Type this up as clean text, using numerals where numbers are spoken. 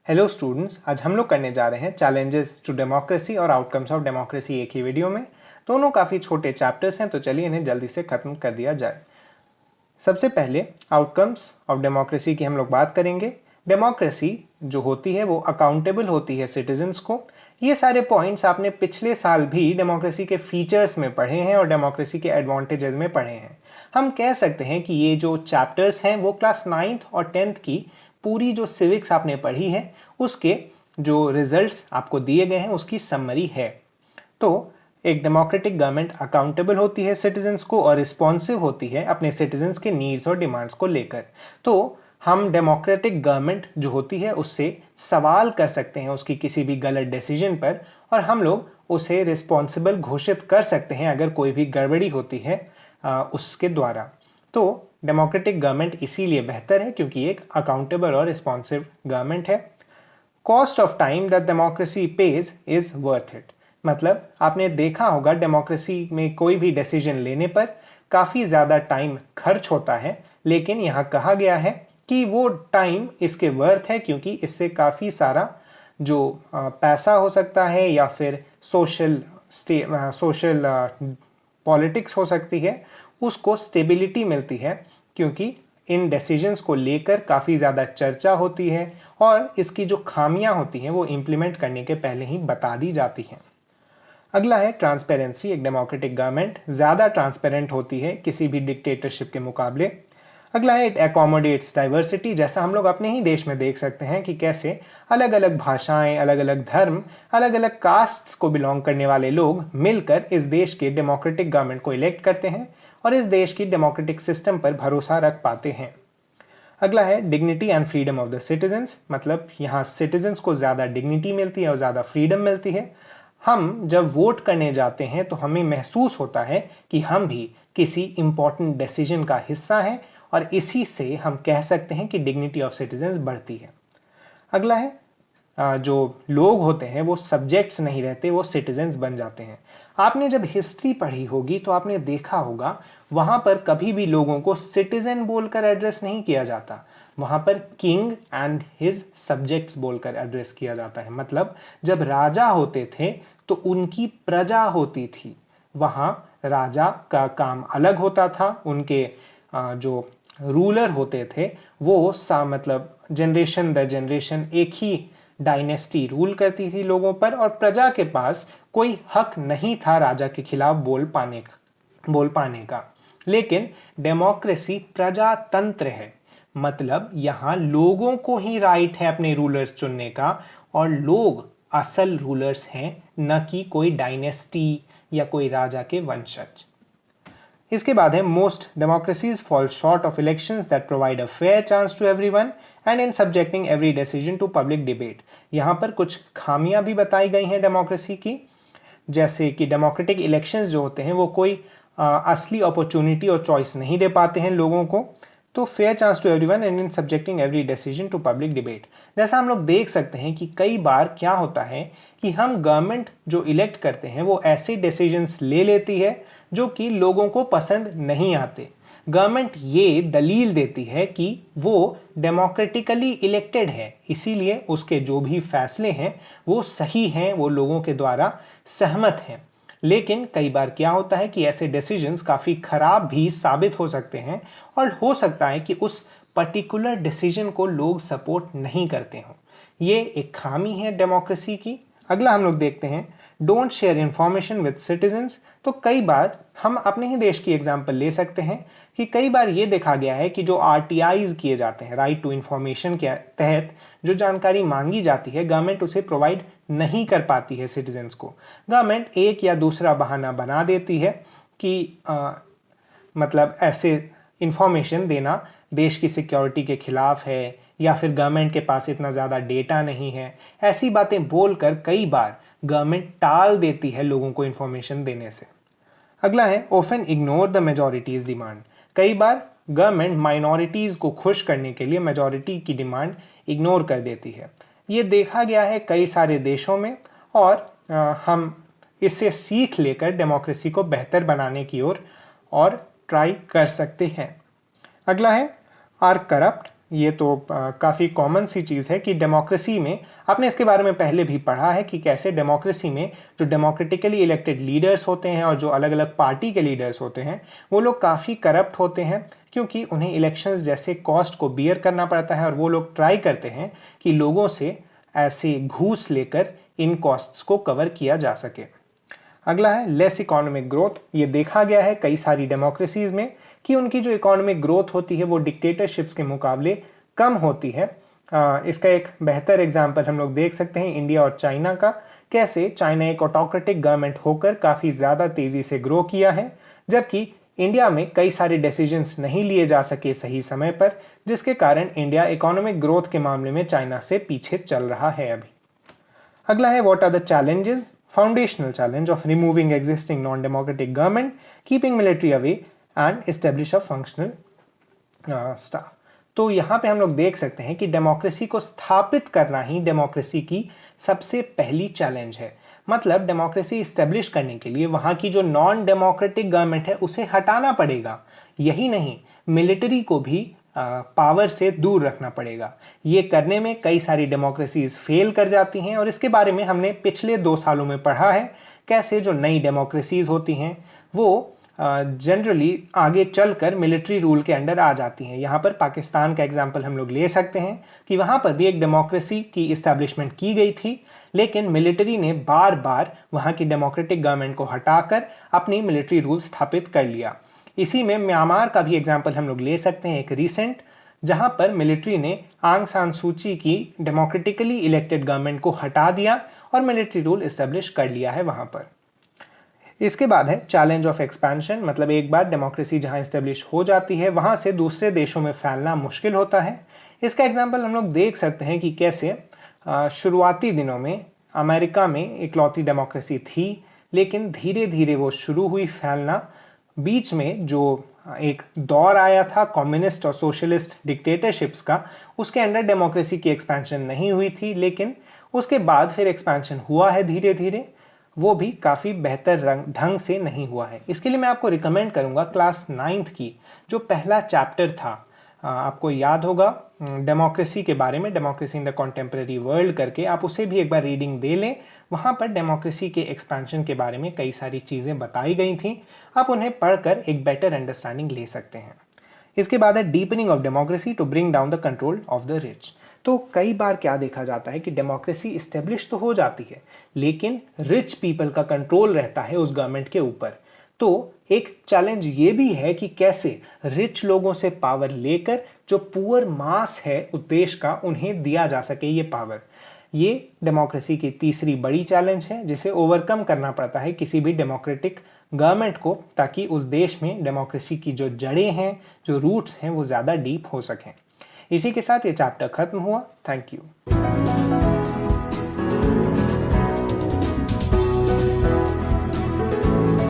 Hello students, आज हम लोग करने जा रहे हैं चैलेंजेस टू डेमोक्रेसी और आउटकम्स ऑफ डेमोक्रेसी एक ही वीडियो में। दोनों काफ़ी छोटे चैप्टर्स हैं, तो चलिए इन्हें जल्दी से ख़त्म कर दिया जाए। सबसे पहले आउटकम्स ऑफ डेमोक्रेसी की हम लोग बात करेंगे। डेमोक्रेसी जो होती है वो अकाउंटेबल होती है सिटीजन्स को। ये सारे पॉइंट्स आपने पिछले साल भी डेमोक्रेसी के फीचर्स में पढ़े हैं और डेमोक्रेसी के एडवांटेजेस में पढ़े हैं। हम कह सकते हैं कि ये जो चैप्टर्स हैं वो क्लास 9th और 10th की पूरी जो सिविक्स आपने पढ़ी है उसके जो रिजल्ट्स आपको दिए गए हैं उसकी समरी है। तो एक डेमोक्रेटिक गवर्नमेंट अकाउंटेबल होती है सिटीजन्स को और रिस्पॉन्सिव होती है अपने सिटीजन्स के नीड्स और डिमांड्स को लेकर। तो हम डेमोक्रेटिक गवर्नमेंट जो होती है उससे सवाल कर सकते हैं उसकी किसी भी गलत डिसीजन पर, और हम लोग उसे रिस्पॉन्सिबल घोषित कर सकते हैं अगर कोई भी गड़बड़ी होती है उसके द्वारा। तो डेमोक्रेटिक गवर्नमेंट इसीलिए बेहतर है क्योंकि एक अकाउंटेबल और रिस्पॉन्सिव गवर्नमेंट है। Cost of time that democracy page is worth it. मतलब आपने देखा होगा डेमोक्रेसी में कोई भी डिसीजन लेने पर काफ़ी ज़्यादा टाइम खर्च होता है, लेकिन यहाँ कहा गया है कि वो टाइम इसके वर्थ है क्योंकि इससे काफ़ी सारा जो पैसा हो सकता है या फिर सोशल पॉलिटिक्स हो सकती है उसको स्टेबिलिटी मिलती है, क्योंकि इन डिसीजंस को लेकर काफ़ी ज़्यादा चर्चा होती है और इसकी जो खामियां होती हैं वो इम्प्लीमेंट करने के पहले ही बता दी जाती हैं। अगला है ट्रांसपेरेंसी। एक डेमोक्रेटिक गवर्नमेंट ज़्यादा ट्रांसपेरेंट होती है किसी भी डिक्टेटरशिप के मुकाबले। अगला है इट एकोमोडेट्स डाइवर्सिटी। जैसा हम लोग अपने ही देश में देख सकते हैं कि कैसे अलग अलग भाषाएं, अलग अलग धर्म, अलग अलग कास्ट्स को बिलोंग करने वाले लोग मिलकर इस देश के डेमोक्रेटिक गवर्नमेंट को इलेक्ट करते हैं और इस देश की डेमोक्रेटिक सिस्टम पर भरोसा रख पाते हैं। अगला है dignity and freedom of the citizens. मतलब यहाँ सिटीजन्स को ज़्यादा डिग्निटी मिलती है और ज़्यादा फ्रीडम मिलती है। हम जब वोट करने जाते हैं तो हमें महसूस होता है कि हम भी किसी इम्पॉर्टेंट डिसीजन का हिस्सा हैं और इसी से हम कह सकते हैं कि डिग्निटी ऑफ सिटीजन्स बढ़ती है। अगला है जो लोग होते हैं वो सब्जेक्ट्स नहीं रहते, वो सिटीजन्स बन जाते हैं। आपने जब हिस्ट्री पढ़ी होगी तो आपने देखा होगा वहाँ पर कभी भी लोगों को सिटीजन बोलकर एड्रेस नहीं किया जाता, वहाँ पर किंग एंड हिज सब्जेक्ट्स बोलकर एड्रेस किया जाता है। मतलब जब राजा होते थे तो उनकी प्रजा होती थी, वहाँ राजा का काम अलग होता था, उनके जो रूलर होते थे वो मतलब जनरेशन दर जनरेशन एक ही डायनेस्टी रूल करती थी लोगों पर और प्रजा के पास कोई हक नहीं था राजा के खिलाफ बोल पाने का। लेकिन डेमोक्रेसी प्रजातंत्र है, मतलब यहाँ लोगों को ही राइट है अपने रूलर्स चुनने का और लोग असल रूलर्स हैं, न कि कोई डायनेस्टी या कोई राजा के वंशज। इसके बाद है most democracies fall short of elections that provide a fair chance to everyone and in subjecting every decision to public debate. यहाँ पर कुछ खामियां भी बताई गई हैं डेमोक्रेसी की, जैसे कि डेमोक्रेटिक इलेक्शंस जो होते हैं वो कोई असली अपॉर्चुनिटी और चॉइस नहीं दे पाते हैं लोगों को। तो fair chance to everyone and in subjecting every decision to public debate. जैसा हम लोग देख सकते हैं कि कई बार क्या होता है कि हम गवर्नमेंट जो इलेक्ट करते हैं वो ऐसे डिसीजंस ले लेती है जो कि लोगों को पसंद नहीं आते। गवर्नमेंट ये दलील देती है कि वो डेमोक्रेटिकली इलेक्टेड है, इसीलिए उसके जो भी फैसले हैं वो सही हैं, वो लोगों के द्वारा सहमत हैं। लेकिन कई बार क्या होता है कि ऐसे डिसीजंस काफ़ी खराब भी साबित हो सकते हैं और हो सकता है कि उस पर्टिकुलर डिसीजन को लोग सपोर्ट नहीं करते हों। ये एक खामी है डेमोक्रेसी की। अगला हम लोग देखते हैं don't share information with citizens. तो कई बार हम अपने ही देश की एग्जांपल ले सकते हैं कि कई बार ये देखा गया है कि जो RTIs किए जाते हैं, राइट टू इंफॉर्मेशन के तहत जो जानकारी मांगी जाती है गवर्नमेंट उसे प्रोवाइड नहीं कर पाती है सिटीजन्स को। गवर्नमेंट एक या दूसरा बहाना बना देती है कि मतलब ऐसे इंफॉर्मेशन देना देश की सिक्योरिटी के खिलाफ है या फिर गवर्नमेंट के पास इतना ज़्यादा डेटा नहीं है। ऐसी बातें बोलकर कई बार गवर्नमेंट टाल देती है लोगों को इंफॉर्मेशन देने से। अगला है often ignore the majorities demand. कई बार गवर्नमेंट माइनॉरिटीज़ को खुश करने के लिए मेजॉरिटी की डिमांड इग्नोर कर देती है। ये देखा गया है कई सारे देशों में और हम इससे सीख लेकर डेमोक्रेसी को बेहतर बनाने की ओर और ट्राई कर सकते हैं। अगला है आर करप्ट ये तो काफ़ी कॉमन सी चीज़ है कि डेमोक्रेसी में, आपने इसके बारे में पहले भी पढ़ा है कि कैसे डेमोक्रेसी में जो डेमोक्रेटिकली इलेक्टेड लीडर्स होते हैं और जो अलग अलग पार्टी के लीडर्स होते हैं वो लोग काफ़ी करप्ट होते हैं, क्योंकि उन्हें इलेक्शंस जैसे कॉस्ट को बियर करना पड़ता है और वो लोग ट्राई करते हैं कि लोगों से ऐसे घूस लेकर इन कॉस्ट्स को कवर किया जा सके। अगला है लेस इकोनॉमिक ग्रोथ। ये देखा गया है कई सारी डेमोक्रेसीज में कि उनकी जो इकोनॉमिक ग्रोथ होती है वो डिक्टेटरशिप्स के मुकाबले कम होती है। इसका एक बेहतर एग्जाम्पल हम लोग देख सकते हैं इंडिया और चाइना का, कैसे चाइना एक ऑटोक्रेटिक गवर्नमेंट होकर काफ़ी ज़्यादा तेज़ी से ग्रो किया है, जबकि इंडिया में कई सारे डिसीजंस नहीं लिए जा सके सही समय पर, जिसके कारण इंडिया इकोनॉमिक ग्रोथ के मामले में चाइना से पीछे चल रहा है अभी। अगला है what are the challenges. Foundational challenge of removing existing non-democratic government, keeping military away and establish a functional staff। तो यहाँ पे हम लोग देख सकते हैं कि डेमोक्रेसी को स्थापित करना ही डेमोक्रेसी की सबसे पहली चैलेंज है। मतलब डेमोक्रेसी इस्टेब्लिश करने के लिए वहाँ की जो नॉन डेमोक्रेटिक गवर्नमेंट है उसे हटाना पड़ेगा। यही नहीं, मिलिट्री को भी पावर से दूर रखना पड़ेगा। ये करने में कई सारी डेमोक्रेसीज फेल कर जाती हैं और इसके बारे में हमने पिछले 2 सालों में पढ़ा है, कैसे जो नई डेमोक्रेसीज होती हैं वो जनरली आगे चलकर मिलिट्री रूल के अंडर आ जाती हैं। यहाँ पर पाकिस्तान का एग्जाम्पल हम लोग ले सकते हैं कि वहाँ पर भी एक डेमोक्रेसी की इस्टेब्लिशमेंट की गई थी, लेकिन मिलिट्री ने बार बार वहाँ की डेमोक्रेटिक गवर्नमेंट को हटाकर अपनी मिलिट्री रूल स्थापित कर लिया। इसी में म्यांमार का भी एग्जाम्पल हम लोग ले सकते हैं एक रीसेंट, जहां पर मिलिट्री ने आंग सान सूची की डेमोक्रेटिकली इलेक्टेड गवर्नमेंट को हटा दिया और मिलिट्री रूल इस्टेब्लिश कर लिया है वहां पर। इसके बाद है चैलेंज ऑफ एक्सपेंशन। मतलब एक बार डेमोक्रेसी जहां इस्टेब्लिश हो जाती है वहां से दूसरे देशों में फैलना मुश्किल होता है। इसका एग्जाम्पल हम लोग देख सकते हैं कि कैसे शुरुआती दिनों में अमेरिका में इकलौती डेमोक्रेसी थी, लेकिन धीरे धीरे वो शुरू हुई फैलना। बीच में जो एक दौर आया था कम्युनिस्ट और सोशलिस्ट डिक्टेटरशिप्स का, उसके अंडर डेमोक्रेसी की एक्सपेंशन नहीं हुई थी, लेकिन उसके बाद फिर एक्सपेंशन हुआ है धीरे धीरे, वो भी काफ़ी बेहतर ढंग से नहीं हुआ है। इसके लिए मैं आपको रिकमेंड करूँगा क्लास 9th की जो पहला चैप्टर था, आपको याद होगा डेमोक्रेसी के बारे में, democracy in the contemporary world करके, आप उसे भी एक बार रीडिंग दे लें। वहाँ पर डेमोक्रेसी के एक्सपेंशन के बारे में कई सारी चीज़ें बताई गई थी, आप उन्हें पढ़कर एक बेटर अंडरस्टैंडिंग ले सकते हैं। इसके बाद है deepening of democracy to bring down the control of the rich. तो कई बार क्या देखा जाता है कि डेमोक्रेसी इस्टेब्लिश तो हो जाती है, लेकिन रिच पीपल का कंट्रोल रहता है उस गवर्नमेंट के ऊपर। तो एक चैलेंज ये भी है कि कैसे रिच लोगों से पावर लेकर जो पुअर मास है उस देश का, उन्हें दिया जा सके ये पावर। ये डेमोक्रेसी की तीसरी बड़ी चैलेंज है जिसे ओवरकम करना पड़ता है किसी भी डेमोक्रेटिक गवर्नमेंट को, ताकि उस देश में डेमोक्रेसी की जो जड़ें हैं, जो रूट्स हैं, वो ज़्यादा डीप हो सकें। इसी के साथ ये चैप्टर खत्म हुआ। Thank you.